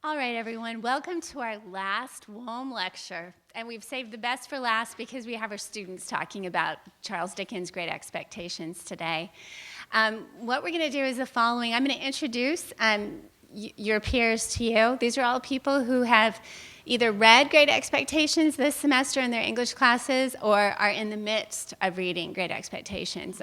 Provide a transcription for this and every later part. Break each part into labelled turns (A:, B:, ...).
A: All right, everyone, welcome to our last WOM lecture. And we've saved the best for last because we have our students talking about Charles Dickens' Great Expectations today. What we're going to do is the following. I'm going to introduce your peers to you. These are all people who have either read Great Expectations this semester in their English classes or are in the midst of reading Great Expectations.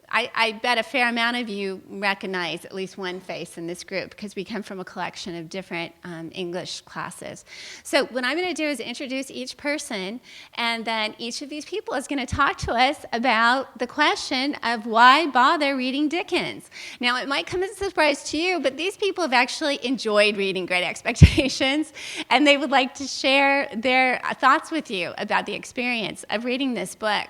A: I bet a fair amount of you recognize at least one face in this group because we come from a collection of different English classes. So what I'm going to do is introduce each person, and then each of these people is going to talk to us about the question of why bother reading Dickens. Now, it might come as a surprise to you, but these people have actually enjoyed reading Great Expectations, and they would like to share their thoughts with you about the experience of reading this book.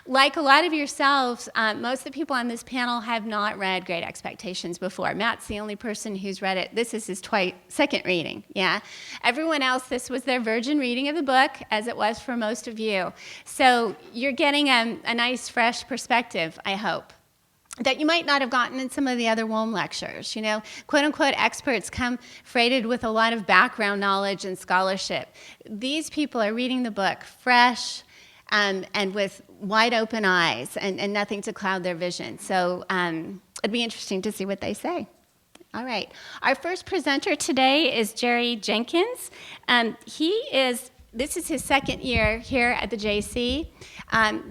A: Like a lot of yourselves, most of the people on this panel have not read Great Expectations before. Matt's the only person who's read it. This is his second reading, yeah. Everyone else, this was their virgin reading of the book, as it was for most of you. So you're getting a nice, fresh perspective, I hope, that you might not have gotten in some of the other WOM lectures. You know, quote-unquote experts come freighted with a lot of background knowledge and scholarship. These people are reading the book fresh, and with wide open eyes and nothing to cloud their vision. So it'd be interesting to see what they say. All right. Our first presenter today is Jerry Jenkins. This is his second year here at the JC.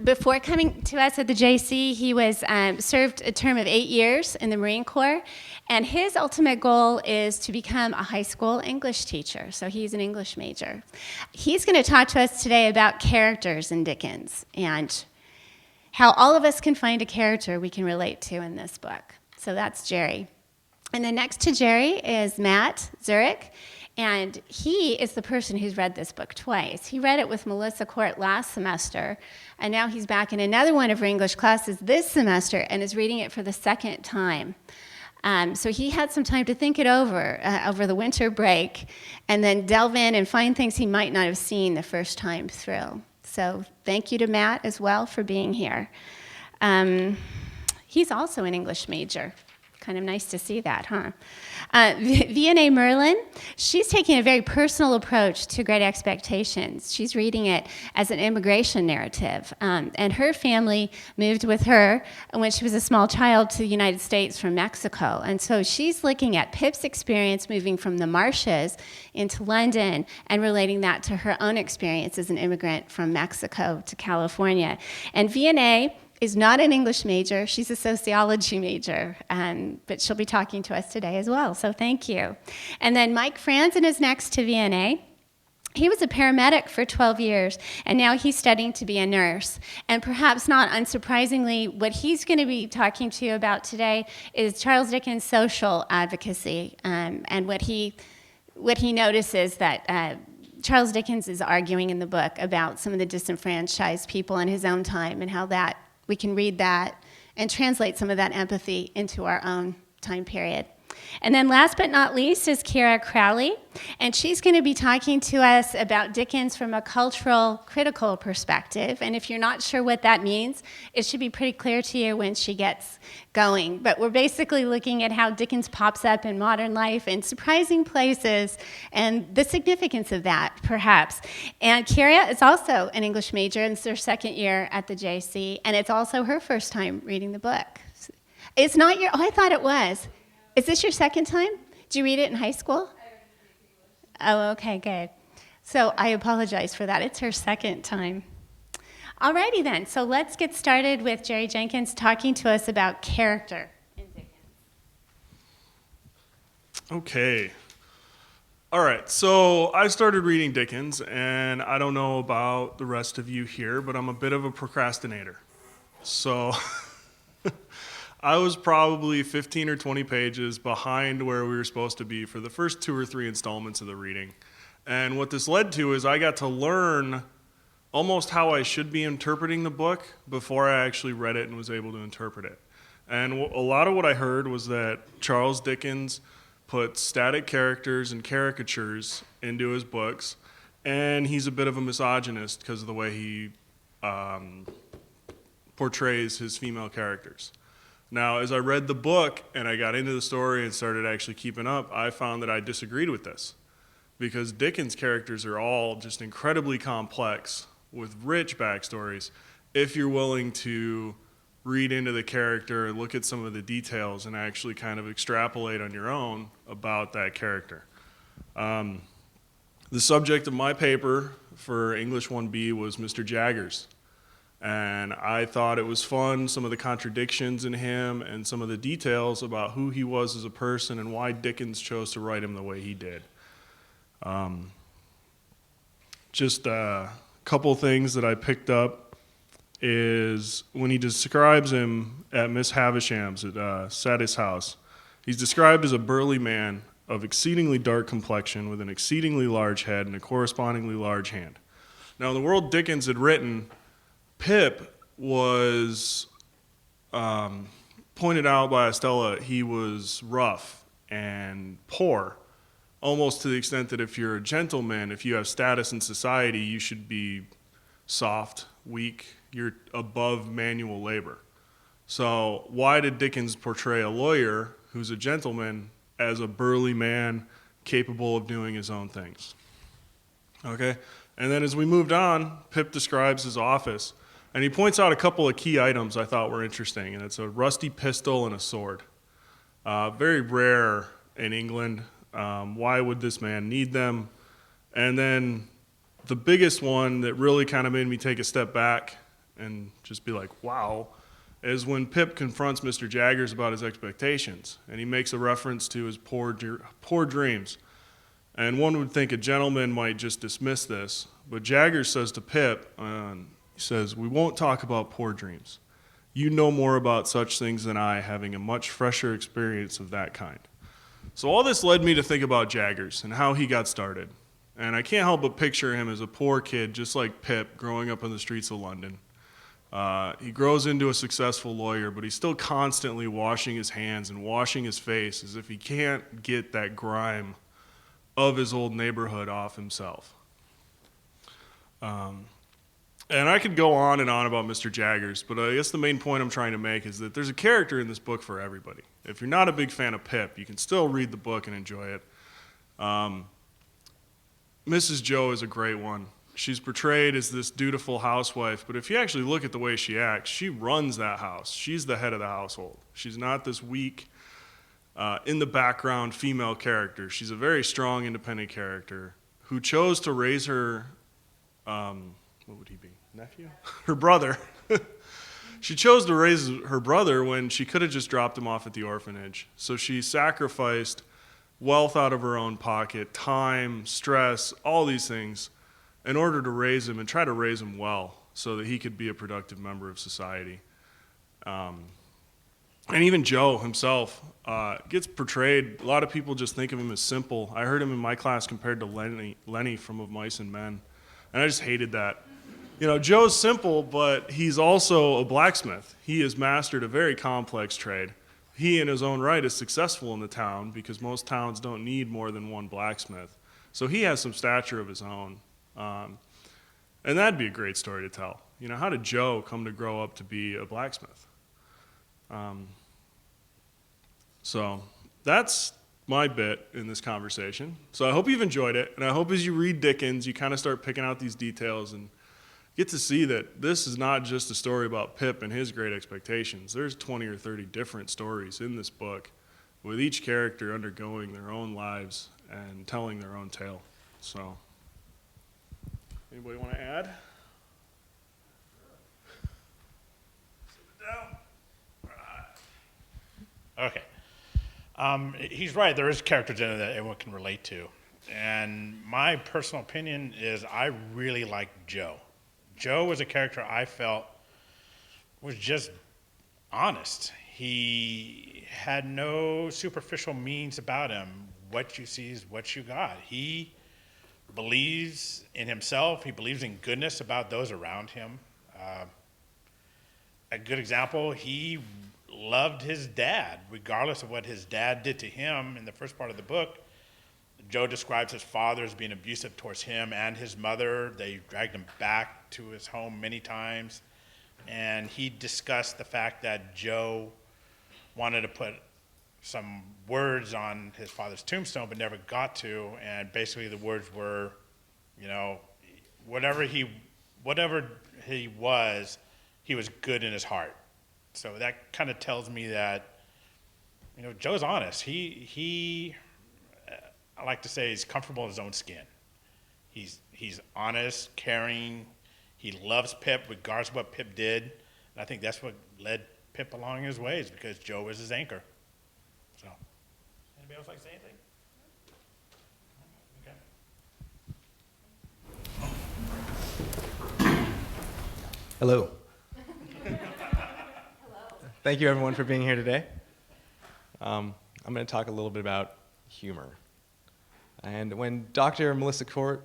A: Before coming to us at the JC, he was served a term of 8 years in the Marine Corps, and his ultimate goal is to become a high school English teacher. So he's an English major. He's going to talk to us today about characters in Dickens and how all of us can find a character we can relate to in this book. So that's Jerry. And then next to Jerry is Matt Zurich. And he is the person who's read this book twice. He read it with Melissa Court last semester, and now he's back in another one of her English classes this semester and is reading it for the second time. So he had some time to think it over the winter break and then delve in and find things he might not have seen the first time through. So thank you to Matt as well for being here. He's also an English major. Kind of nice to see that, huh? V&A Merlin, she's taking a very personal approach to Great Expectations. She's reading it as an immigration narrative. And her family moved with her when she was a small child to the United States from Mexico. And so she's looking at Pip's experience moving from the marshes into London and relating that to her own experience as an immigrant from Mexico to California. And V&A is not an English major. She's a sociology major, but she'll be talking to us today as well, so thank you. And then Mike Franzen is next to V&A. He was a paramedic for 12 years, and now he's studying to be a nurse. And perhaps not unsurprisingly, what he's going to be talking to you about today is Charles Dickens' social advocacy, and what he notices that Charles Dickens is arguing in the book about some of the disenfranchised people in his own time and how that we can read that and translate some of that empathy into our own time period. And then last but not least is Kira Crowley, and she's going to be talking to us about Dickens from a cultural, critical perspective. And if you're not sure what that means, it should be pretty clear to you when she gets going. But we're basically looking at how Dickens pops up in modern life in surprising places and the significance of that, perhaps. And Kira is also an English major, and it's her second year at the JC, and it's also her first time reading the book. It's not your, I thought it was. Is this your second time? Did you read it in high school? Oh, okay, good. So I apologize for that. It's her second time. Alrighty then, so let's get started with Jerry Jenkins talking to us about character in Dickens.
B: Okay. All right, so I started reading Dickens, and I don't know about the rest of you here, but I'm a bit of a procrastinator. So I was probably 15 or 20 pages behind where we were supposed to be for the first 2 or 3 installments of the reading. And what this led to is I got to learn almost how I should be interpreting the book before I actually read it and was able to interpret it. And a lot of what I heard was that Charles Dickens put static characters and caricatures into his books, and he's a bit of a misogynist because of the way he portrays his female characters. Now, as I read the book and I got into the story and started actually keeping up, I found that I disagreed with this. because Dickens' characters are all just incredibly complex with rich backstories if you're willing to read into the character, look at some of the details, and actually kind of extrapolate on your own about that character. The subject of my paper for English 1B was Mr. Jaggers. And I thought it was fun, some of the contradictions in him and some of the details about who he was as a person and why Dickens chose to write him the way he did. Just a couple things that I picked up is when he describes him at Miss Havisham's at Satis house, he's described as a burly man of exceedingly dark complexion with an exceedingly large head and a correspondingly large hand. Now, in the world Dickens had written, Pip was pointed out by Estella, he was rough and poor, almost to the extent that if you're a gentleman, if you have status in society, you should be soft, weak, you're above manual labor. So why did Dickens portray a lawyer who's a gentleman as a burly man capable of doing his own things? Okay, and then as we moved on, Pip describes his office, and he points out a couple of key items I thought were interesting, and it's a rusty pistol and a sword. Very rare in England. Why would this man need them? And then the biggest one that really kind of made me take a step back and just be like, wow, is when Pip confronts Mr. Jaggers about his expectations, and he makes a reference to his poor dreams. And one would think a gentleman might just dismiss this, but Jaggers says to Pip, he says, "We won't talk about poor dreams. You know more about such things than I, having a much fresher experience of that kind." So all this led me to think about Jaggers and how he got started. And I can't help but picture him as a poor kid, just like Pip, growing up on the streets of London. He grows into a successful lawyer, but he's still constantly washing his hands and washing his face as if he can't get that grime of his old neighborhood off himself. And I could go on and on about Mr. Jaggers, but I guess the main point I'm trying to make is that there's a character in this book for everybody. If you're not a big fan of Pip, you can still read the book and enjoy it. Mrs. Joe is a great one. She's portrayed as this dutiful housewife, but if you actually look at the way she acts, she runs that house. She's the head of the household. She's not this weak, in the background female character. She's a very strong, independent character who chose to raise her, what would he be, nephew? Her brother. She chose to raise her brother when she could have just dropped him off at the orphanage. So she sacrificed wealth out of her own pocket, time, stress, all these things, in order to raise him and try to raise him well so that he could be a productive member of society. And even Joe himself gets portrayed, a lot of people just think of him as simple. I heard him in my class compared to Lenny from Of Mice and Men, and I just hated that. You know, Joe's simple, but he's also a blacksmith. He has mastered a very complex trade. He, in his own right, is successful in the town because most towns don't need more than one blacksmith. So he has some stature of his own. And that'd be a great story to tell. You know, how did Joe come to grow up to be a blacksmith? So that's my bit in this conversation. So I hope you've enjoyed it, and I hope as you read Dickens, you kind of start picking out these details and get to see that this is not just a story about Pip and his great expectations. There's 20 or 30 different stories in this book, with each character undergoing their own lives and telling their own tale. So, anybody want to add? Sit down.
C: Okay. He's right. There is characters in it that everyone can relate to. And my personal opinion is I really like Joe. Joe was a character I felt was just honest. He had no superficial means about him. What you see is what you got. He believes in himself. He believes in goodness about those around him. A good example, he loved his dad, regardless of what his dad did to him. In the first part of the book, Joe describes his father as being abusive towards him and his mother. They dragged him back to his home many times. And he discussed the fact that Joe wanted to put some words on his father's tombstone, but never got to. And basically, the words were, you know, whatever he was good in his heart. So that kind of tells me that, you know, Joe's honest. He I like to say he's comfortable in his own skin. He's honest, caring. He loves Pip regardless of what Pip did. And I think that's what led Pip along his ways, because Joe was his anchor. So, anybody else like to say anything? Okay.
D: Hello. Thank you, everyone, for being here today. I'm going to talk a little bit about humor. And when Dr. Melissa Court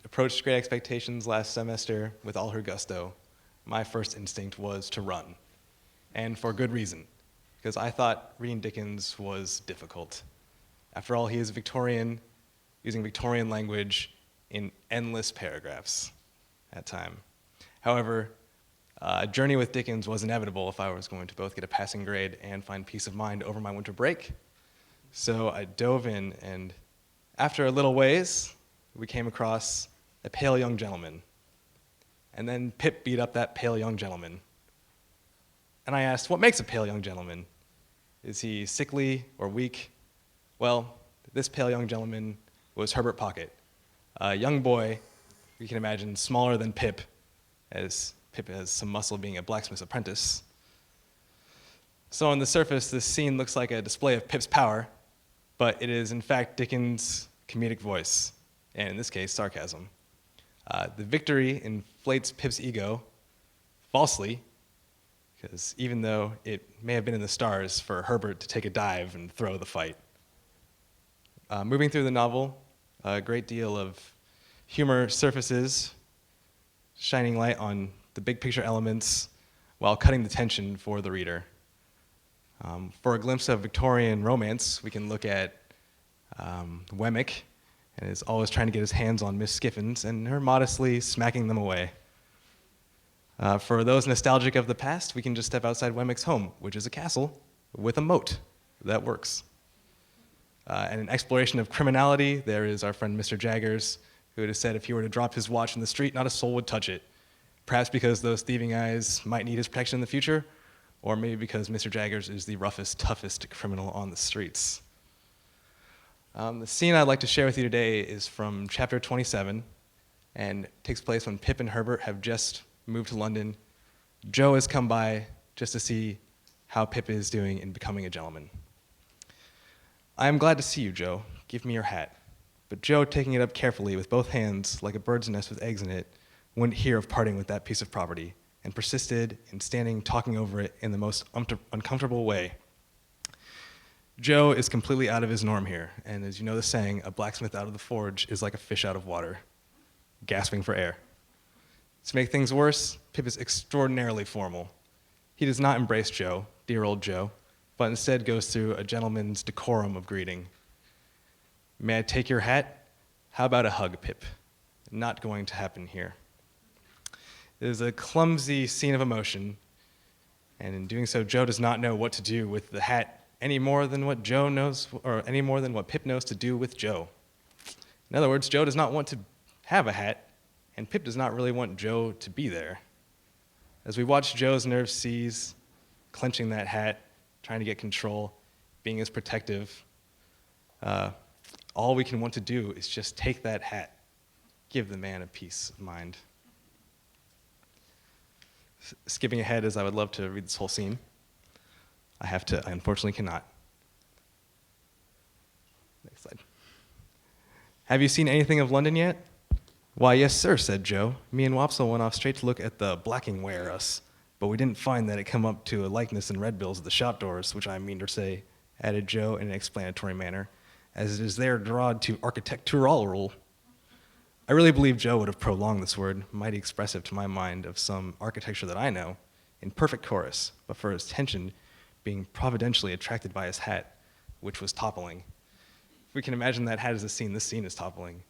D: approached Great Expectations last semester with all her gusto, my first instinct was to run. And for good reason, because I thought reading Dickens was difficult. After all, he is Victorian, using Victorian language in endless paragraphs at time. However, a journey with Dickens was inevitable if I was going to both get a passing grade and find peace of mind over my winter break. So I dove in, and after a little ways, we came across a pale young gentleman. And then Pip beat up that pale young gentleman. And I asked, what makes a pale young gentleman? Is he sickly or weak? Well, this pale young gentleman was Herbert Pocket, a young boy, you can imagine, smaller than Pip, as Pip has some muscle being a blacksmith's apprentice. So on the surface, this scene looks like a display of Pip's power, but it is in fact Dickens' comedic voice, and in this case, sarcasm. The victory inflates Pip's ego, falsely, because even though it may have been in the stars for Herbert to take a dive and throw the fight. Moving through the novel, a great deal of humor surfaces, shining light on the big picture elements while cutting the tension for the reader. For a glimpse of Victorian romance, we can look at Wemmick, and is always trying to get his hands on Miss Skiffins, and her modestly smacking them away. For those nostalgic of the past, we can just step outside Wemmick's home, which is a castle with a moat that works. And an exploration of criminality, there is our friend Mr. Jaggers, who had said if he were to drop his watch in the street, not a soul would touch it. Perhaps because those thieving eyes might need his protection in the future, or maybe because Mr. Jaggers is the roughest, toughest criminal on the streets. The scene I'd like to share with you today is from chapter 27, and takes place when Pip and Herbert have just moved to London. Joe has come by just to see how Pip is doing in becoming a gentleman. I am glad to see you, Joe. Give me your hat. But Joe, taking it up carefully with both hands, like a bird's nest with eggs in it, wouldn't hear of parting with that piece of property, and persisted in standing talking over it in the most uncomfortable way. Joe is completely out of his norm here, and as you know the saying, a blacksmith out of the forge is like a fish out of water, gasping for air. To make things worse, Pip is extraordinarily formal. He does not embrace Joe, dear old Joe, but instead goes through a gentleman's decorum of greeting. May I take your hat? How about a hug, Pip? Not going to happen here. It is a clumsy scene of emotion, and in doing so, Joe does not know what to do with the hat any more than what Joe knows, or any more than what Pip knows to do with Joe. In other words, Joe does not want to have a hat, and Pip does not really want Joe to be there. As we watch Joe's nerves seize, clenching that hat, trying to get control, being as protective, all we can want to do is just take that hat, give the man a peace of mind. Skipping ahead, as I would love to read this whole scene, I unfortunately cannot. Next slide. Have you seen anything of London yet? Why, yes, sir, said Joe. Me and Wopsle went off straight to look at the blacking ware us, but we didn't find that it come up to a likeness in red bills at the shop doors, which I mean to say, added Joe in an explanatory manner, as it is there drawed to architectural rule. I really believe Joe would have prolonged this word, mighty expressive to my mind of some architecture that I know, in perfect chorus, but for his tension being providentially attracted by his hat, which was toppling. If we can imagine that hat as a scene, this scene is toppling.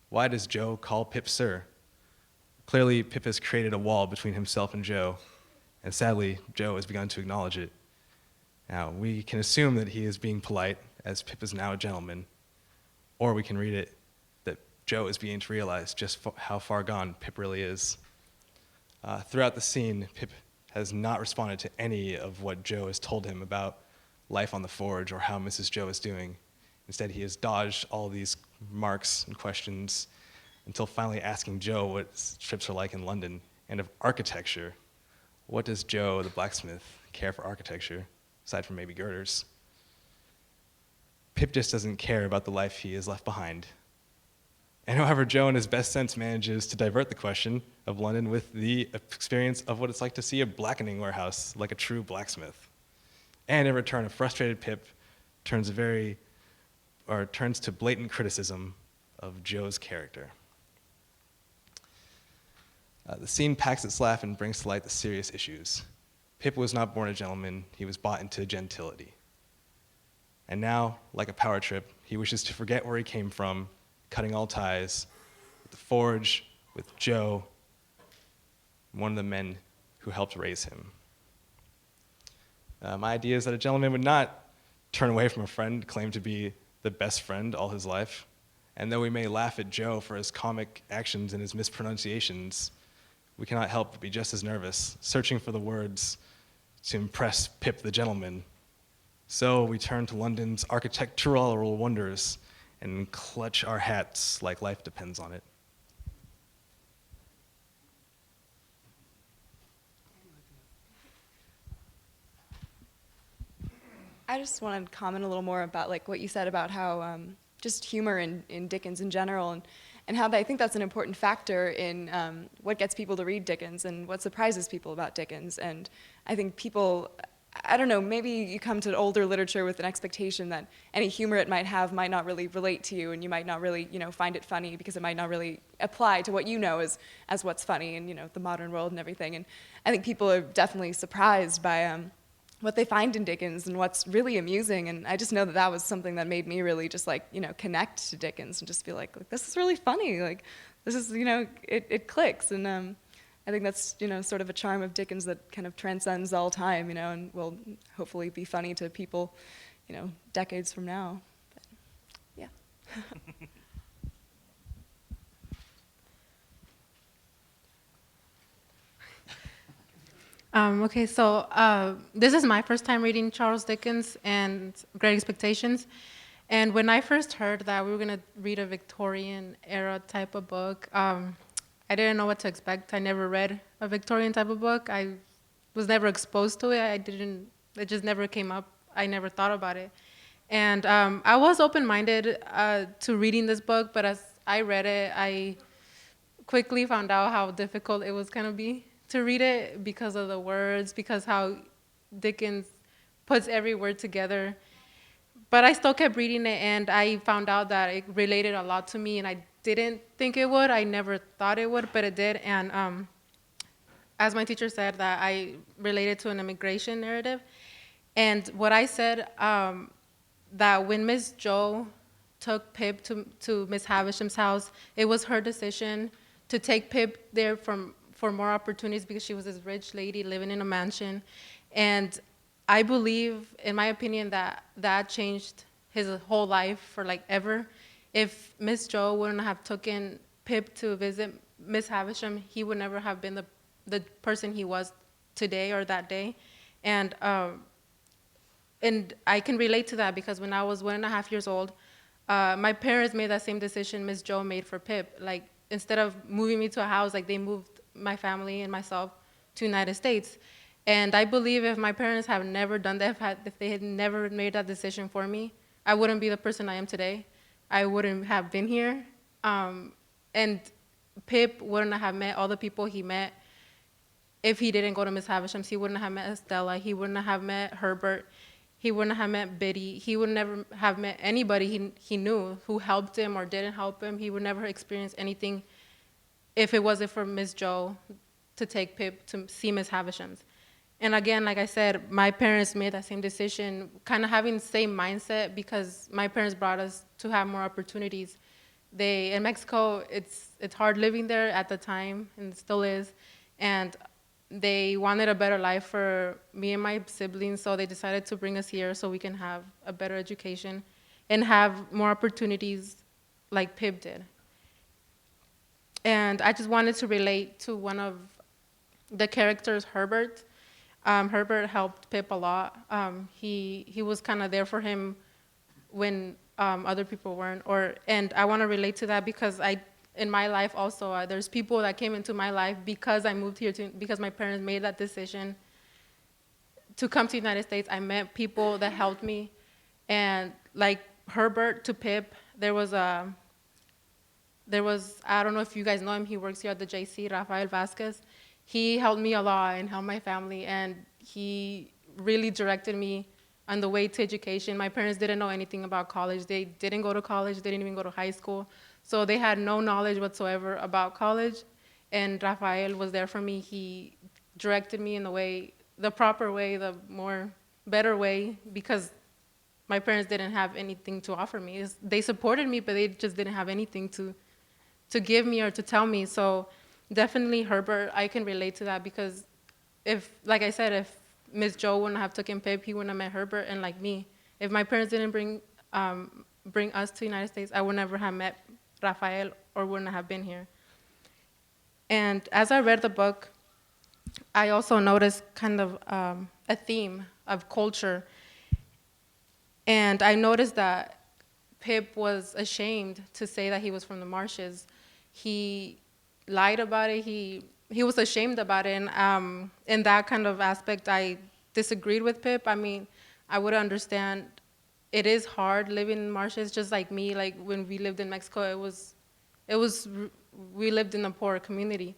D: Why does Joe call Pip sir? Clearly, Pip has created a wall between himself and Joe, and sadly, Joe has begun to acknowledge it. Now, we can assume that he is being polite, as Pip is now a gentleman, or we can read it that Joe is beginning to realize just how far gone Pip really is. Throughout the scene, Pip has not responded to any of what Joe has told him about life on the forge or how Mrs. Joe is doing. Instead, he has dodged all these remarks and questions until finally asking Joe what trips are like in London, and of architecture. What does Joe, the blacksmith, care for architecture, aside from maybe girders? Pip just doesn't care about the life he has left behind. And however, Joe, in his best sense, manages to divert the question of London with the experience of what it's like to see a blackening warehouse like a true blacksmith. And in return, a frustrated Pip turns to blatant criticism of Joe's character. The scene packs its laugh and brings to light the serious issues. Pip was not born a gentleman, he was bought into gentility. And now, like a power trip, he wishes to forget where he came from, cutting all ties with the forge, with Joe, one of the men who helped raise him. My idea is that a gentleman would not turn away from a friend claimed to be the best friend all his life. And though we may laugh at Joe for his comic actions and his mispronunciations, we cannot help but be just as nervous, searching for the words to impress Pip the gentleman. So we turn to London's architectural wonders and clutch our hats like life depends on it.
E: I just wanted to comment a little more about like what you said about how just humor in Dickens in general, and how I think that's an important factor in what gets people to read Dickens and what surprises people about Dickens. And I think people, I don't know, maybe you come to older literature with an expectation that any humor it might have might not really relate to you, and you might not really, find it funny because it might not really apply to what you know as what's funny in, the modern world and everything. And I think people are definitely surprised by what they find in Dickens and what's really amusing. And I just know that that was something that made me really just connect to Dickens and just feel like this is really funny. Like this is, it clicks. And I think that's, sort of a charm of Dickens that kind of transcends all time, and will hopefully be funny to people, decades from now. But, yeah.
F: Okay, so this is my first time reading Charles Dickens and Great Expectations. And when I first heard that we were going to read a Victorian era type of book, I didn't know what to expect. I never read a Victorian type of book. I was never exposed to it. It just never came up. I never thought about it. And I was open-minded to reading this book, but as I read it, I quickly found out how difficult it was going to be to read it because of the words, because how Dickens puts every word together. But I still kept reading it, and I found out that it related a lot to me, and I didn't think it would. I never thought it would, but it did. And as my teacher said, that I related to an immigration narrative. And what I said, that when Miss Joe took Pip to Miss Havisham's house, it was her decision to take Pip there for more opportunities because she was this rich lady living in a mansion. And I believe, in my opinion, that changed his whole life for like ever. If Miss Joe wouldn't have taken Pip to visit Miss Havisham, he would never have been the person he was today or that day. And I can relate to that because when I was 1.5 years old, my parents made that same decision Miss Joe made for Pip. Like, instead of moving me to a house, like they moved my family and myself to United States. And I believe if my parents have never done that, if they had never made that decision for me, I wouldn't be the person I am today. I wouldn't have been here. And Pip wouldn't have met all the people he met if he didn't go to Miss Havisham's. He wouldn't have met Estella. He wouldn't have met Herbert. He wouldn't have met Biddy. He would never have met anybody he knew who helped him or didn't help him. He would never experience anything if it wasn't for Miss Joe to take Pip to see Miss Havisham's. And again, like I said, my parents made that same decision, kind of having the same mindset because my parents brought us to have more opportunities. In Mexico, it's hard living there at the time, and it still is. And they wanted a better life for me and my siblings, so they decided to bring us here so we can have a better education and have more opportunities like Pip did. And I just wanted to relate to one of the characters, Herbert. Herbert helped Pip a lot. He was kind of there for him when other people weren't. And I want to relate to that because in my life also, there's people that came into my life because I moved here, because my parents made that decision to come to the United States. I met people that helped me. And like Herbert to Pip, there was, I don't know if you guys know him, he works here at the JC, Rafael Vasquez. He helped me a lot and helped my family, and he really directed me on the way to education. My parents didn't know anything about college. They didn't go to college, they didn't even go to high school. So they had no knowledge whatsoever about college, and Rafael was there for me. He directed me in the proper way, the better way, because my parents didn't have anything to offer me. They supported me, but they just didn't have anything to give me or to tell me. So definitely Herbert, I can relate to that, because like I said, if Miss Jo wouldn't have taken Pip, he wouldn't have met Herbert, and like me. If my parents didn't bring us to the United States, I would never have met Rafael or wouldn't have been here. And as I read the book, I also noticed kind of a theme of culture. And I noticed that Pip was ashamed to say that he was from the marshes. He lied about it. He was ashamed about it. And in that kind of aspect, I disagreed with Pip. I mean, I would understand it is hard living in marshes, just like me. Like when we lived in Mexico, we lived in a poor community.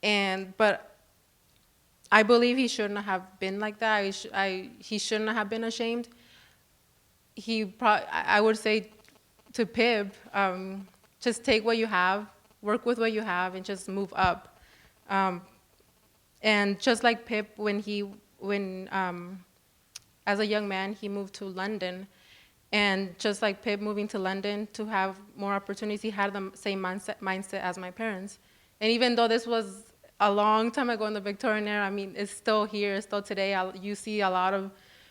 F: But I believe he shouldn't have been like that. He shouldn't have been ashamed. I would say to Pip, just take what you have, work with what you have, and just move up. And just like Pip, when as a young man, he moved to London. And just like Pip moving to London to have more opportunities, he had the same mindset as my parents. And even though this was a long time ago in the Victorian era, I mean, it's still here, it's still today. You see a lot of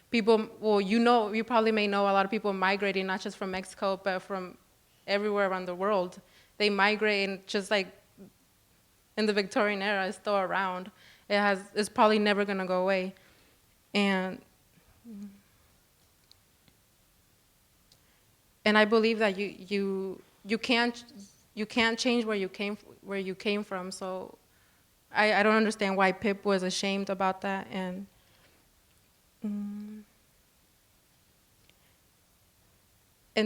F: people, well, you probably may know a lot of people migrating, not just from Mexico, but from everywhere around the world. They migrate, and just like in the Victorian era, it's still around. It's probably never gonna go away. And I believe that you can't change where you came from. So I don't understand why Pip was ashamed about that. And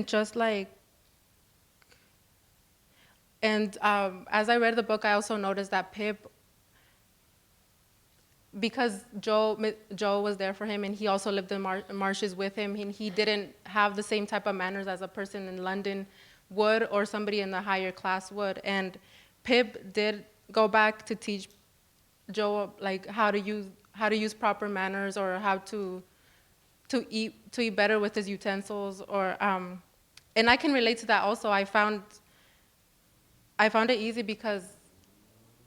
F: just like, as I read the book, I also noticed that Pip, because Joe was there for him, and he also lived in marshes with him, and he didn't have the same type of manners as a person in London would, or somebody in the higher class would. And Pip did go back to teach Joe like how to use proper manners, or how to eat better with his utensils, and I can relate to that also. I found it easy because,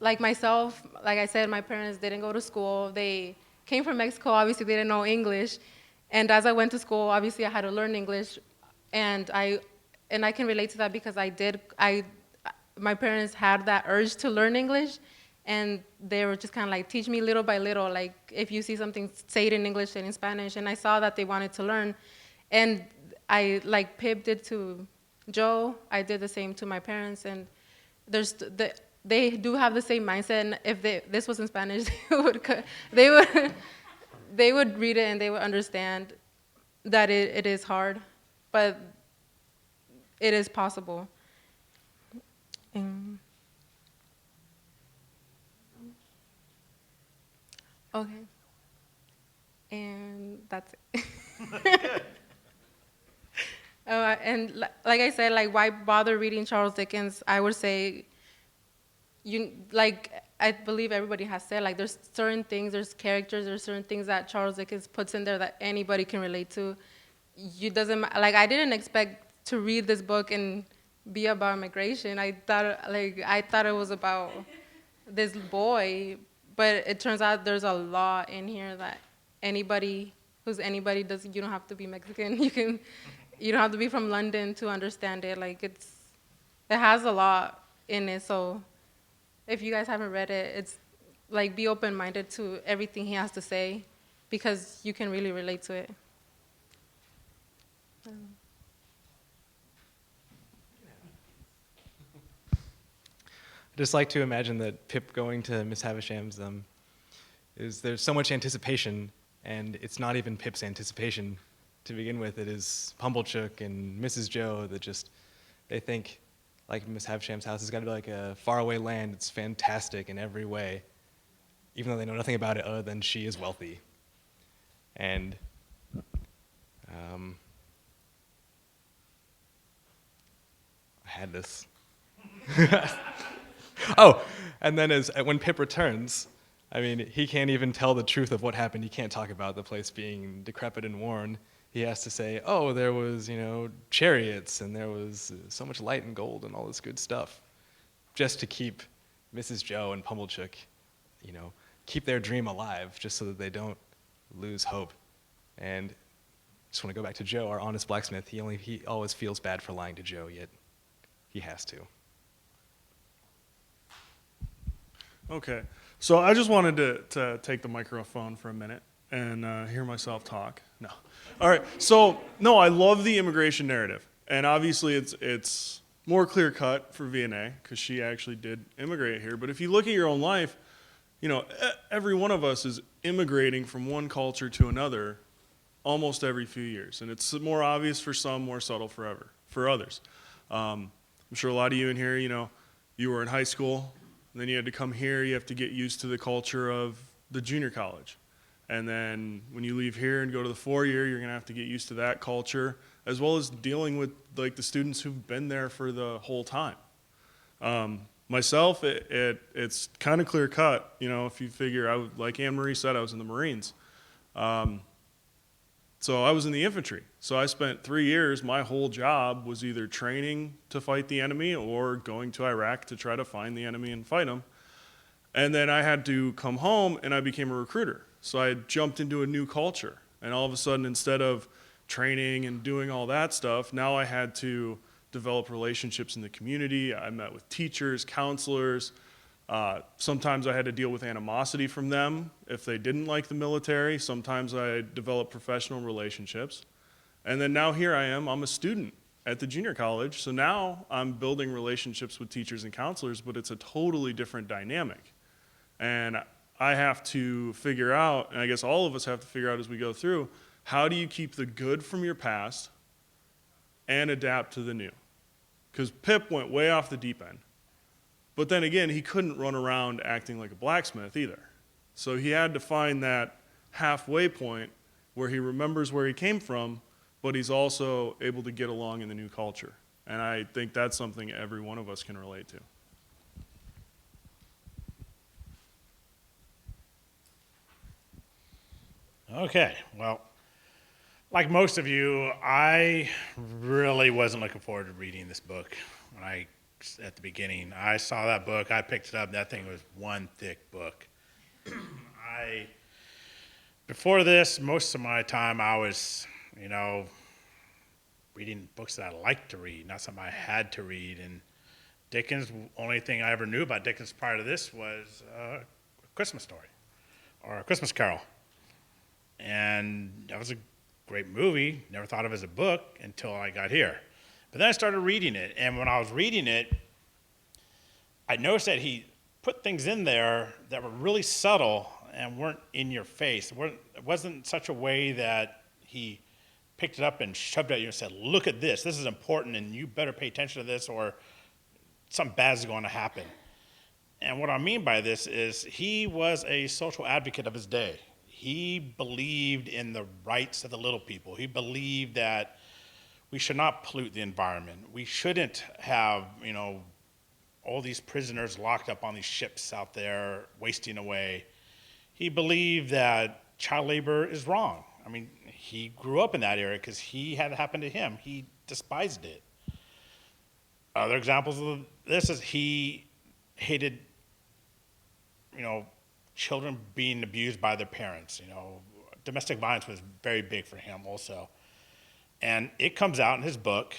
F: like myself, like I said, my parents didn't go to school. They came from Mexico. Obviously, they didn't know English. And as I went to school, obviously, I had to learn English. And I can relate to that because my parents had that urge to learn English. And they were just kind of like, teach me little by little. Like, if you see something, say it in English and in Spanish. And I saw that they wanted to learn. And like Pip did to Joe, I did the same to my parents. And they do have the same mindset, and if this was in Spanish, they would read it and they would understand that it is hard, but it is possible. Okay, and that's it. And like I said, like, why bother reading Charles Dickens? I would say, I believe everybody has said, like, there's certain things, there's characters, there's certain things that Charles Dickens puts in there that anybody can relate to. I didn't expect to read this book and be about immigration. I thought it was about this boy, but it turns out there's a law in here that anybody who's anybody doesn't. You don't have to be Mexican. You don't have to be from London to understand it. Like it has a law in it. So if you guys haven't read it, it's like be open-minded to everything he has to say, because you can really relate to it.
D: I just like to imagine that Pip going to Miss Havisham's there's so much anticipation, and it's not even Pip's anticipation to begin with. It is Pumblechook and Mrs. Joe that they think like Miss Havisham's house has got to be like a faraway land. It's fantastic in every way, even though they know nothing about it other than she is wealthy. And I had this. Oh, and then when Pip returns, I mean, he can't even tell the truth of what happened. He can't talk about the place being decrepit and worn. He has to say, oh, there was, chariots, and there was so much light and gold and all this good stuff, just to keep Mrs. Joe and Pumblechook, keep their dream alive, just so that they don't lose hope. And I just want to go back to Joe, our honest blacksmith. He always feels bad for lying to Joe, yet he has to.
B: Okay, so I just wanted to take the microphone for a minute and hear myself talk. No. All right, so, no, I love the immigration narrative. And obviously it's more clear-cut for V&A because she actually did immigrate here. But if you look at your own life, every one of us is immigrating from one culture to another almost every few years. And it's more obvious for some, more subtle for others. I'm sure a lot of you in here, you were in high school, and then you had to come here. You have to get used to the culture of the junior college. And then when you leave here and go to the 4-year, you're going to have to get used to that culture, as well as dealing with like the students who've been there for the whole time. Myself, it's kind of clear cut. If you figure, like Anne Marie said, I was in the Marines. So I was in the infantry. So I spent 3 years, my whole job was either training to fight the enemy or going to Iraq to try to find the enemy and fight them. And then I had to come home and I became a recruiter. So I jumped into a new culture. And all of a sudden, instead of training and doing all that stuff, now I had to develop relationships in the community. I met with teachers, counselors. Sometimes I had to deal with animosity from them if they didn't like the military. Sometimes I developed professional relationships. And then now here I am, I'm a student at the junior college. So now I'm building relationships with teachers and counselors, but it's a totally different dynamic. And I have to figure out, and I guess all of us have to figure out as we go through, how do you keep the good from your past and adapt to the new? Because Pip went way off the deep end. But then again, he couldn't run around acting like a blacksmith either. So he had to find that halfway point where he remembers where he came from, but he's also able to get along in the new culture. And I think that's something every one of us can relate to.
C: Okay, well, like most of you, I really wasn't looking forward to reading this book at the beginning. I saw that book, I picked it up, that thing was one thick book. Before this, most of my time I was, reading books that I liked to read, not something I had to read. And Dickens, the only thing I ever knew about Dickens prior to this was A Christmas Story or A Christmas Carol. And that was a great movie, never thought of it as a book until I got here. But then I started reading it, and when I was reading it, I noticed that he put things in there that were really subtle and weren't in your face. It wasn't such a way that he picked it up and shoved it at you and said, look at this is important, and you better pay attention to this or something bad is going to happen. And what I mean by this is he was a social advocate of his day. He believed in the rights of the little people. He believed that we should not pollute the environment. We shouldn't have, all these prisoners locked up on these ships out there wasting away. He believed that child labor is wrong. I mean, he grew up in that era because he had it happen to him. He despised it. Other examples of this is he hated, children being abused by their parents. You know, domestic violence was very big for him also. And it comes out in his book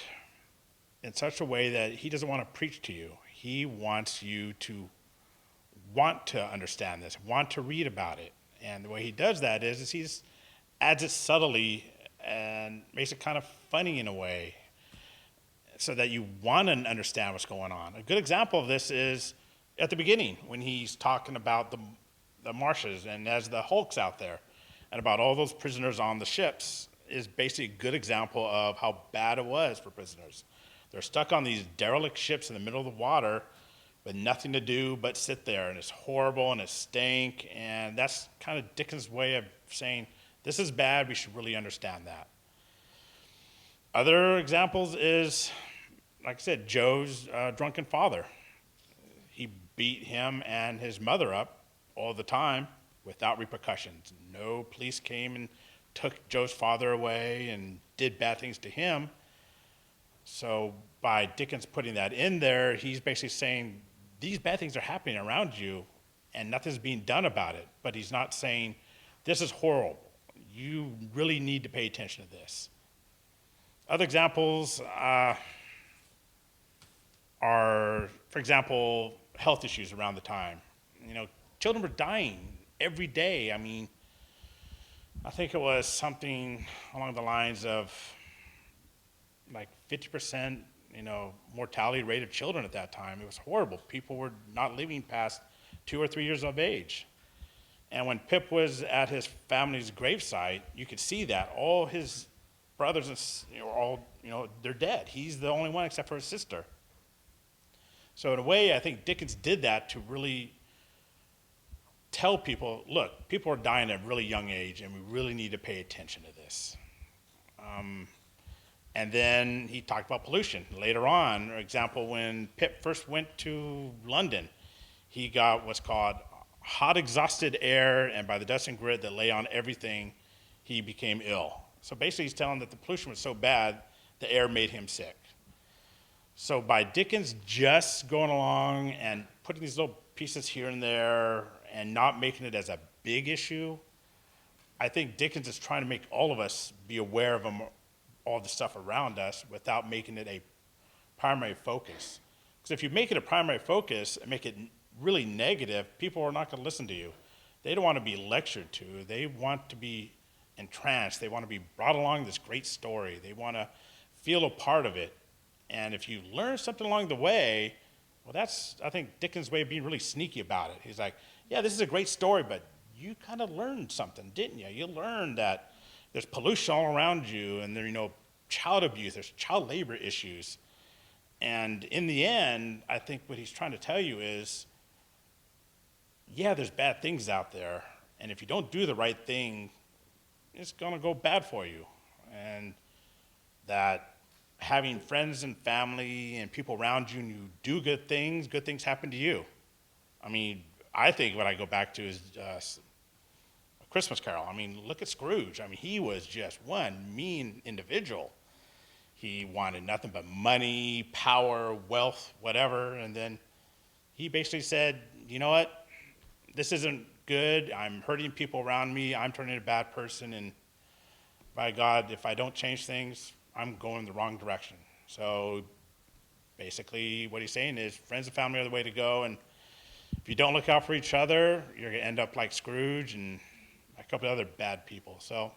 C: in such a way that he doesn't want to preach to you. He wants you to want to understand this, want to read about it. And the way he does that is he just adds it subtly and makes it kind of funny in a way so that you want to understand what's going on. A good example of this is at the beginning when he's talking about the marshes and as the Hulk's out there and about all those prisoners on the ships is basically a good example of how bad it was for prisoners. They're stuck on these derelict ships in the middle of the water with nothing to do but sit there, and it's horrible and it stank, and that's kind of Dickens' way of saying, this is bad, we should really understand that. Other examples is, like I said, Joe's drunken father. He beat him and his mother up all the time without repercussions. No police came and took Joe's father away and did bad things to him. So by Dickens putting that in there, he's basically saying these bad things are happening around you and nothing's being done about it. But he's not saying this is horrible. You really need to pay attention to this. Other examples are, for example, health issues around the time. You know, children were dying every day. I mean, I think it was something along the lines of like 50%, mortality rate of children at that time. It was horrible. People were not living past 2 or 3 years of age. And when Pip was at his family's gravesite, you could see that all his brothers and all, they're dead. He's the only one except for his sister. So in a way, I think Dickens did that to really tell people, look, people are dying at a really young age, and we really need to pay attention to this. And then he talked about pollution. Later on, for example, when Pip first went to London, he got what's called hot exhausted air, and by the dust and grit that lay on everything, he became ill. So basically he's telling that the pollution was so bad, the air made him sick. So by Dickens just going along and putting these little pieces here and there and not making it as a big issue, I think Dickens is trying to make all of us be aware of all the stuff around us without making it a primary focus. Because if you make it a primary focus and make it really negative, people are not going to listen to you. They don't want to be lectured to. They want to be entranced. They want to be brought along this great story. They want to feel a part of it. And if you learn something along the way, well, that's, I think, Dickens' way of being really sneaky about it. He's like, yeah, this is a great story, but you kind of learned something, didn't you? You learned that there's pollution all around you, and there, child abuse, there's child labor issues. And in the end, I think what he's trying to tell you is, yeah, there's bad things out there, and if you don't do the right thing, it's going to go bad for you. And that having friends and family and people around you and you do good things happen to you. I mean, I think what I go back to is A Christmas Carol. I mean, look at Scrooge. I mean, he was just one mean individual. He wanted nothing but money, power, wealth, whatever, and then he basically said, you know what, this isn't good, I'm hurting people around me, I'm turning a bad person, and by God, if I don't change things, I'm going the wrong direction. So basically what he's saying is friends and family are the way to go, and if you don't look out for each other, you're going to end up like Scrooge and a couple of other bad people. So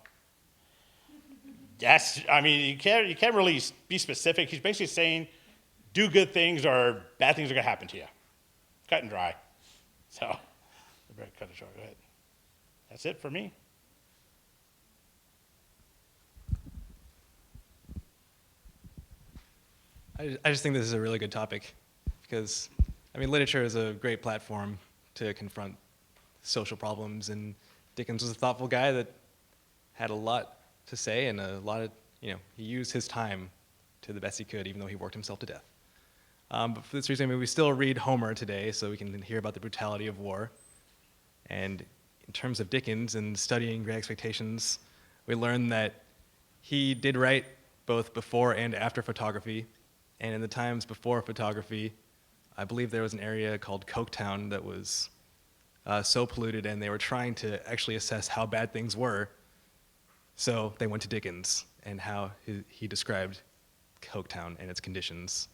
C: that's, I mean, you can't really be specific. He's basically saying do good things or bad things are going to happen to you. Cut and dry. So I better cut it short. Go ahead. That's it for me.
D: I just think this is a really good topic because, I mean, literature is a great platform to confront social problems, and Dickens was a thoughtful guy that had a lot to say and a lot of, he used his time to the best he could, even though he worked himself to death. But for this reason, I mean, we still read Homer today, so we can hear about the brutality of war. And in terms of Dickens and studying Great Expectations, we learn that he did write both before and after photography. And in the times before photography, I believe there was an area called Coketown that was so polluted, and they were trying to actually assess how bad things were. So they went to Dickens and how he described Coketown and its conditions.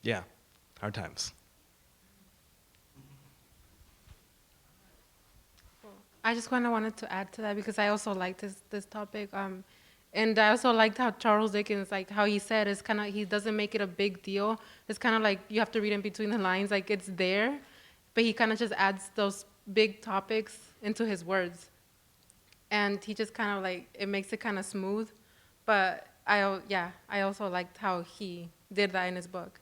D: Yeah, hard times.
F: I just wanted to add to that because I also like this topic, and I also liked how Charles Dickens, like how he said, is kind of, he doesn't make it a big deal. It's kind of like you have to read in between the lines, like it's there, but he kind of just adds those big topics into his words, and he just kind of like, it makes it kind of smooth. But I also liked how he did that in his book.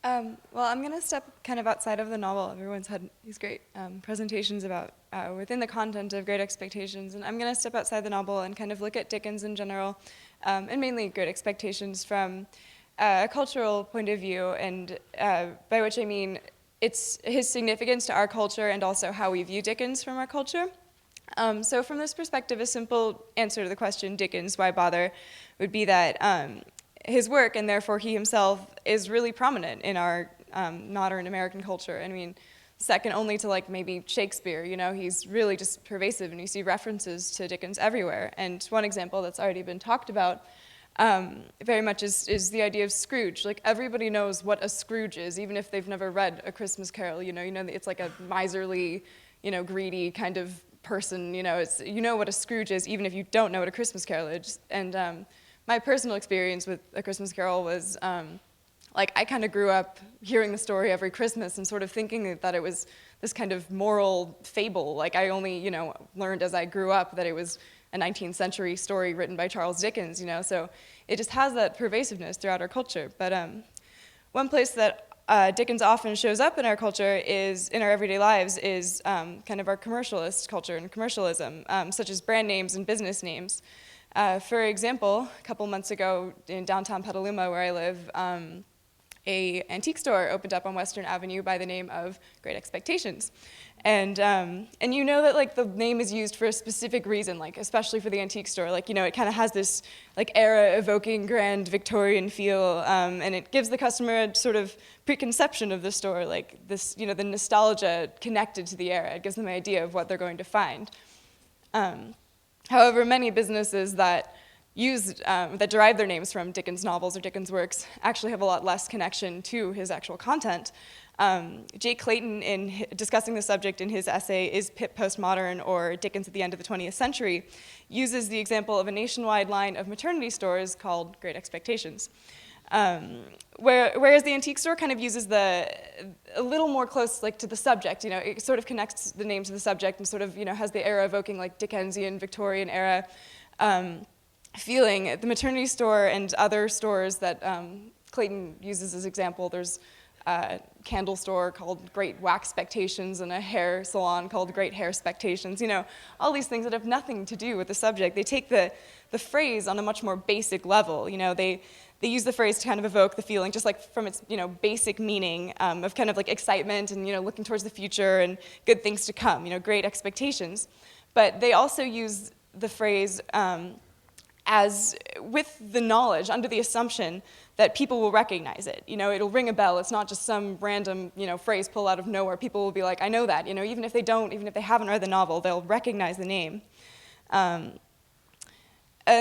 E: Well, I'm going to step kind of outside of the novel. Everyone's had these great presentations about within the content of Great Expectations, and I'm going to step outside the novel and kind of look at Dickens in general, and mainly Great Expectations from a cultural point of view, and by which I mean it's his significance to our culture and also how we view Dickens from our culture. So from this perspective, a simple answer to the question, Dickens, why bother, would be that his work, and therefore he himself, is really prominent in our modern American culture. I mean, second only to like maybe Shakespeare, you know, he's really just pervasive, and you see references to Dickens everywhere. And one example that's already been talked about very much is the idea of Scrooge. Like, everybody knows what a Scrooge is, even if they've never read A Christmas Carol. You know, it's like a miserly, greedy kind of person. You know what a Scrooge is, even if you don't know what A Christmas Carol is. And my personal experience with A Christmas Carol was, I kind of grew up hearing the story every Christmas and sort of thinking that it was this kind of moral fable. Like, I only, learned as I grew up that it was a 19th century story written by Charles Dickens, so it just has that pervasiveness throughout our culture. But one place that Dickens often shows up in our culture is, in our everyday lives, is kind of our commercialist culture and commercialism, such as brand names and business names. For example, a couple months ago in downtown Petaluma, where I live, a antique store opened up on Western Avenue by the name of Great Expectations. And you know that like the name is used for a specific reason, like especially for the antique store. Like, it kind of has this like era-evoking grand Victorian feel, and it gives the customer a sort of preconception of the store, like this, the nostalgia connected to the era. It gives them an idea of what they're going to find. However, many businesses that that derive their names from Dickens novels or Dickens works actually have a lot less connection to his actual content. Jake Clayton, in discussing the subject in his essay, Is Pip Postmodern or Dickens at the End of the 20th Century, uses the example of a nationwide line of maternity stores called Great Expectations. Whereas the antique store kind of uses a little more close like to the subject, it sort of connects the name to the subject and sort of, has the era evoking like Dickensian, Victorian era feeling. The maternity store and other stores that Clayton uses as example, there's a candle store called Great Wax Spectations and a hair salon called Great Hair Spectations, all these things that have nothing to do with the subject. They take the phrase on a much more basic level, they use the phrase to kind of evoke the feeling, just like from its, basic meaning of kind of like excitement and, looking towards the future and good things to come, great expectations. But they also use the phrase as with the knowledge, under the assumption that people will recognize it. It'll ring a bell. It's not just some random, phrase pulled out of nowhere. People will be like, I know that. Even if they don't, even if they haven't read the novel, they'll recognize the name. And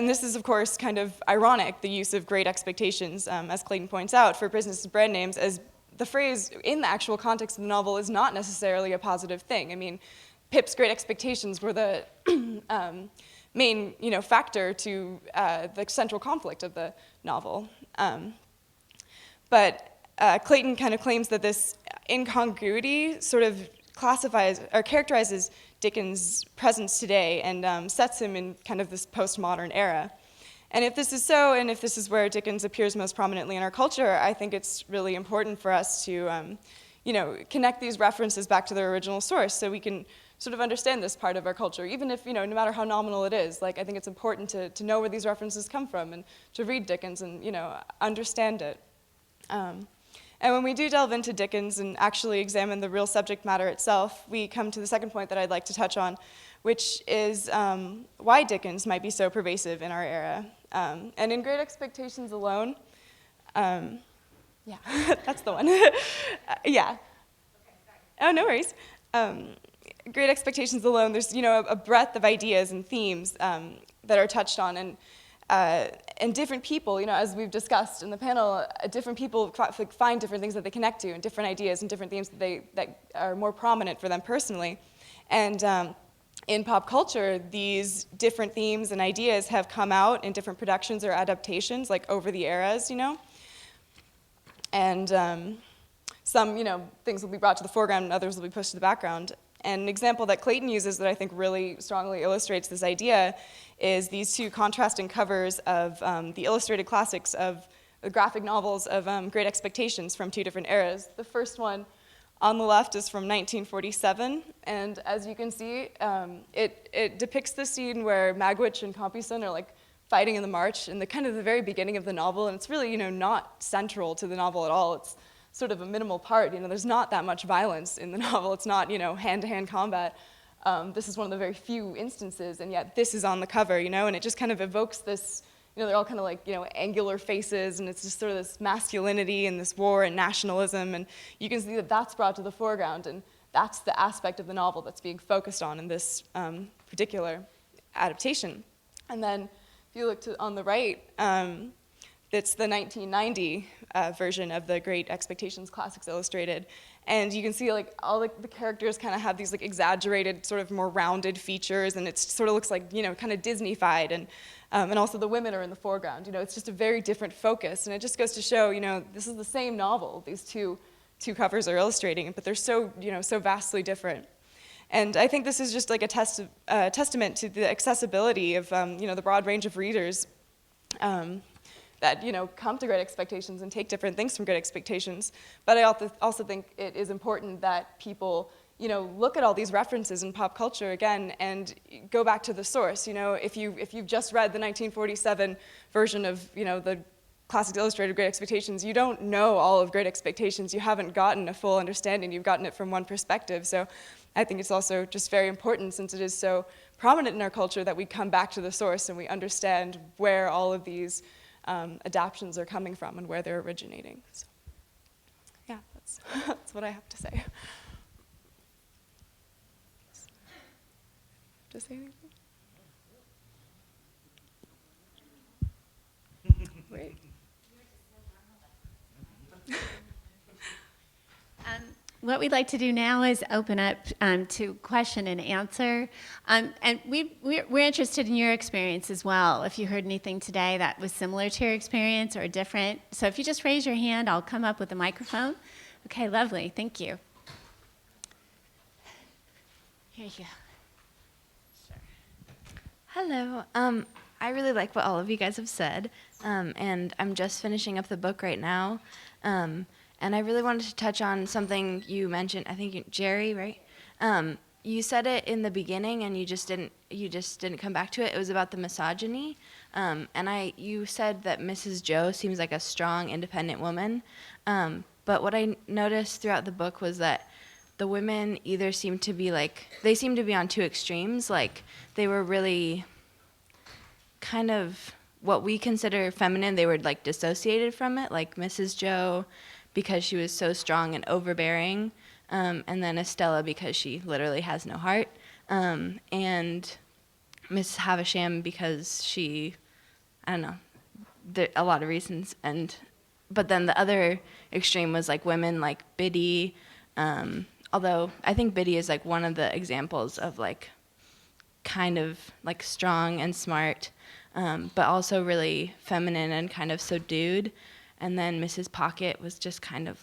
E: this is, of course, kind of ironic, the use of Great Expectations, as Clayton points out, for business brand names, as the phrase in the actual context of the novel is not necessarily a positive thing. I mean, Pip's Great Expectations were the main, factor to the central conflict of the novel. But Clayton kind of claims that this incongruity sort of classifies or characterizes Dickens' presence today and sets him in kind of this postmodern era. And if this is so, and if this is where Dickens appears most prominently in our culture, I think it's really important for us to, connect these references back to their original source so we can sort of understand this part of our culture, even if, no matter how nominal it is. Like, I think it's important to know where these references come from and to read Dickens and, understand it. And when we do delve into Dickens and actually examine the real subject matter itself, we come to the second point that I'd like to touch on, which is why Dickens might be so pervasive in our era. And in Great Expectations alone, Yeah, that's the one. Yeah. Oh, no worries. Great Expectations alone, there's a breadth of ideas and themes that are touched on, and different people, as we've discussed in the panel, different people find different things that they connect to, and different ideas and different themes that are more prominent for them personally. And in pop culture, these different themes and ideas have come out in different productions or adaptations, like over the eras, And some, things will be brought to the foreground and others will be pushed to the background. And an example that Clayton uses that I think really strongly illustrates this idea is these two contrasting covers of the illustrated classics of the graphic novels of Great Expectations from two different eras. The first one on the left is from 1947, and as you can see, it depicts the scene where Magwitch and Compeyson are fighting in the march in the very beginning of the novel, and it's really not central to the novel at all. It's sort of a minimal part. There's not that much violence in the novel. It's not hand-to-hand combat. This is one of the very few instances, and yet this is on the cover, and it just kind of evokes this. They're all kind of angular faces, and it's just sort of this masculinity and this war and nationalism, and you can see that that's brought to the foreground, and that's the aspect of the novel that's being focused on in this particular adaptation. And then if you look on the right, it's the 1990 version of the Great Expectations Classics Illustrated. And you can see all the characters kind of have these exaggerated, sort of more rounded features, and it sort of looks like, kind of Disney-fied. And also the women are in the foreground. It's just a very different focus. And it just goes to show, this is the same novel these two covers are illustrating, but they're so, so vastly different. And I think this is just like a testament to the accessibility of, the broad range of readers that come to Great Expectations and take different things from Great Expectations. But I also think it is important that people look at all these references in pop culture again and go back to the source. If you've just read the 1947 version of the Classics Illustrated Great Expectations, you don't know all of Great Expectations. You haven't gotten a full understanding. You've gotten it from one perspective. So I think it's also just very important, since it is so prominent in our culture, that we come back to the source and we understand where all of these adaptions are coming from and where they're originating. So, yeah, that's what I have to say. To say anything? Wait.
A: What we'd like to do now is open up to question and answer. And we're interested in your experience as well. If you heard anything today that was similar to your experience or different. So if you just raise your hand, I'll come up with a microphone. Okay, lovely. Thank you. Here you go.
G: Hello. I really like what all of you guys have said, and I'm just finishing up the book right now. And I really wanted to touch on something you mentioned. I think Jerry, right? You said it in the beginning, and you just didn't come back to it. It was about the misogyny. And you said that Mrs. Joe seems like a strong, independent woman. But what I noticed throughout the book was that the women either seemed to be they seemed to be on two extremes. They were really kind of what we consider feminine. They were dissociated from it, like Mrs. Joe, because she was so strong and overbearing, and then Estella because she literally has no heart, and Miss Havisham because she, I don't know, there a lot of reasons, but then the other extreme was women like Biddy, although I think Biddy is one of the examples of kind of strong and smart, but also really feminine and kind of subdued. And then Mrs. Pocket was just kind of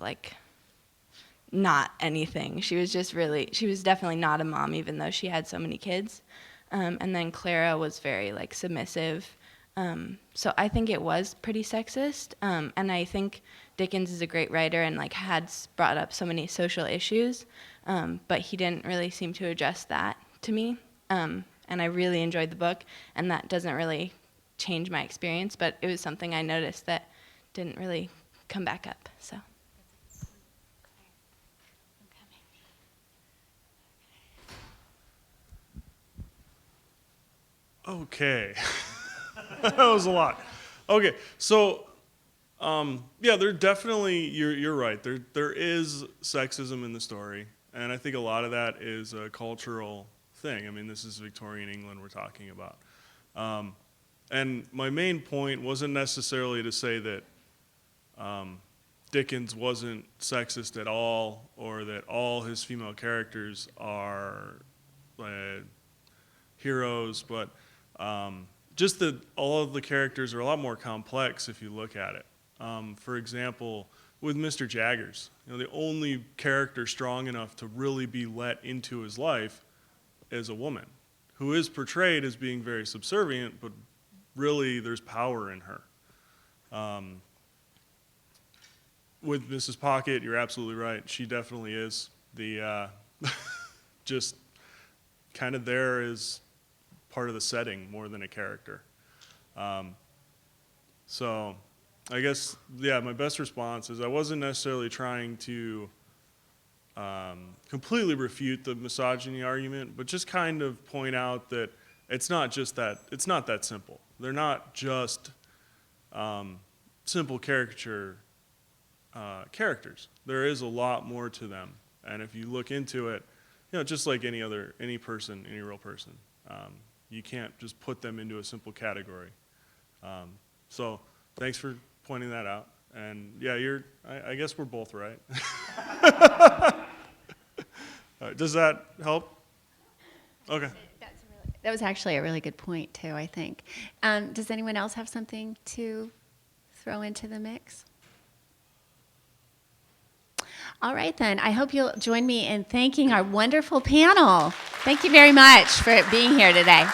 G: not anything. She was definitely not a mom, even though she had so many kids. And then Clara was very submissive. So I think it was pretty sexist. And I think Dickens is a great writer and had brought up so many social issues, but he didn't really seem to address that to me. And I really enjoyed the book, and that doesn't really change my experience, but it was something I noticed that didn't really come back up. So.
B: Okay. That was a lot. Okay, so Yeah, there definitely, you're right. There is sexism in the story, and I think a lot of that is a cultural thing. I mean, this is Victorian England we're talking about. And my main point wasn't necessarily to say that Dickens wasn't sexist at all, or that all his female characters are heroes, but just that all of the characters are a lot more complex if you look at it. For example, with Mr. Jaggers, the only character strong enough to really be let into his life is a woman, who is portrayed as being very subservient, but really there's power in her. With Mrs. Pocket, you're absolutely right. She definitely is the just kind of there as part of the setting more than a character. So I guess, yeah, my best response is I wasn't necessarily trying to completely refute the misogyny argument, but just kind of point out that it's not that simple. They're not just simple caricature characters. There is a lot more to them, and if you look into it, just like any real person, you can't just put them into a simple category. So thanks for pointing that out. And yeah, I guess we're both right. All right, does that help? Okay.
A: That was actually a really good point, too, I think. Does anyone else have something to throw into the mix? All right, then. I hope you'll join me in thanking our wonderful panel. Thank you very much for being here today.